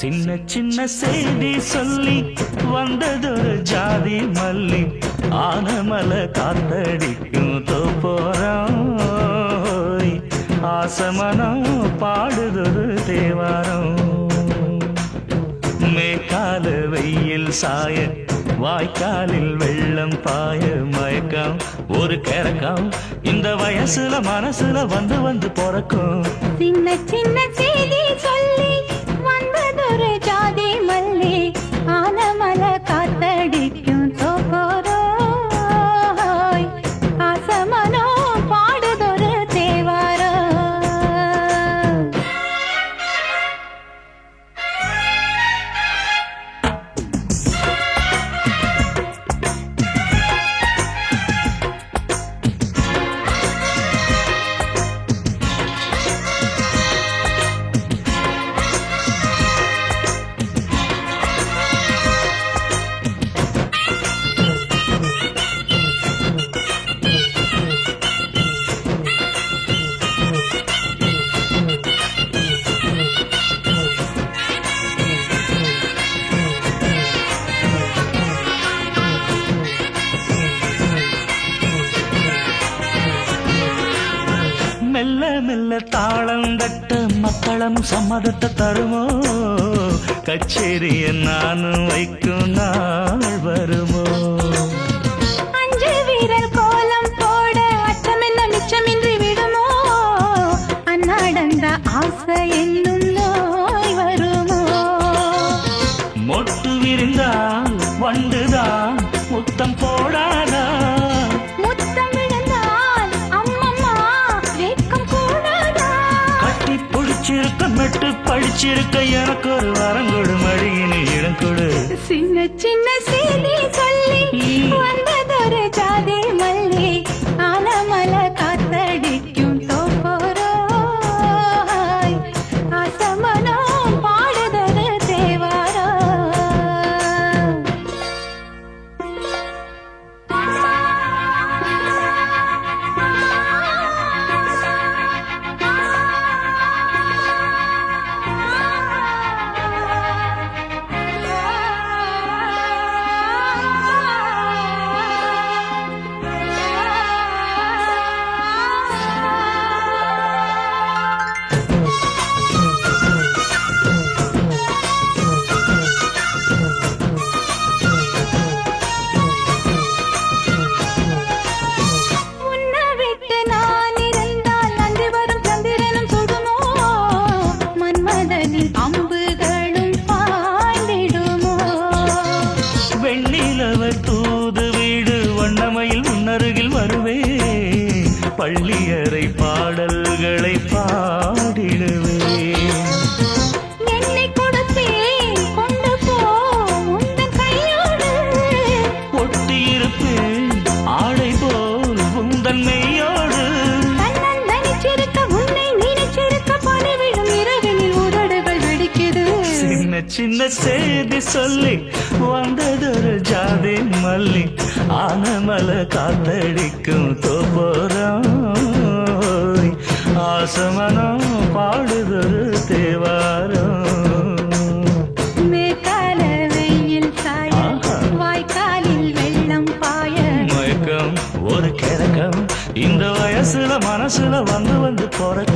சின்ன சின்ன செய்தி சொல்லி வந்ததொரு ஜாதி மல்லி ஆனமல காத்தடிக்கும் தோப்போரம் ஆசமனம் பாடுதொரு தேவாரம் மேற்கால வெயில் சாய வாய்க்காலில் வெள்ளம் பாய மயக்கம் ஒரு கிறக்கம் இந்த வயசுல மனசுல வந்து வந்து பிறக்கும் சின்ன சின்ன செய்தி சொல்லி வந்ததொரு ஜாதி மல்லி ஆனமல காத்தடிக்கும் தோப்போரோய் ஆசமனோ பாடுதொரு தேவாரோ மெல்ல மெல்ல தாளம் தட்ட மக்களும் சம்மதத்தை தருமோ கச்சேரிய நானும் வைக்கும் நாள் வருமோ அஞ்சு வீரர் கோலம் போட அச்சமென்ன மிச்சமின்றி விடுமோ அன்னாடந்த ஆசை என்னும் நோய் வருமோ மொட்டு விரிந்தால் வண்டுதான் முத்தம் போடாதா முத்தம் விழுந்தால் அம்மம்மா வெட்கம் கூடாதா கட்டி பிடிச்சிருக்க மெட்டு படிச்சிருக்க எனக்கு ஒரு வரங்கொடு மடியினு இடம் கொடு சின்ன சின்ன செய்தி சொல்லி வந்ததொரு ஜாதி மல்லி ஆனமல காத்தடிக்கும் தோப்போரோய் ஆசமனோ பாடுதொரு தேவாரோ உன்னை விட்டு நான் இருந்தால் நன்றி வரும் சந்திரனும் சுடுமோ மன்மதனின் அம்புகளும் பாய்ந்திடுமோ வெண்ணிலவ தூது வீடு வண்ணமையில் முன்னருகில் வருவே பள்ளியறை பாடல்களை பாடிடுவே என்னை கொடுத்தேன் கொண்டு போ உந்தன் கையோடு ஒட்டியிருப்பேன் ஆடை போல் உந்தன் மெய்யோடு தன்னந்தனிச்சிருக்க உன்னை நினைச்சிருக்க பணிவிடும் இரவினில் உதடுகள் வெடிக்குது சின்ன சின்ன செய்தி சொல்லி வந்ததொரு ஜாதி மல்லி ஆனமல காத்தடிக்கும் தோப்போரம் ஆசமனம் பாடுதொரு தேவாரம் மேற்கால வெயில் சாய வாய்க்காலில் வெள்ளம் பாய மயக்கம் ஒரு கிறக்கம் இந்த வயசுல மனசுல வந்து வந்து பிறக்கும்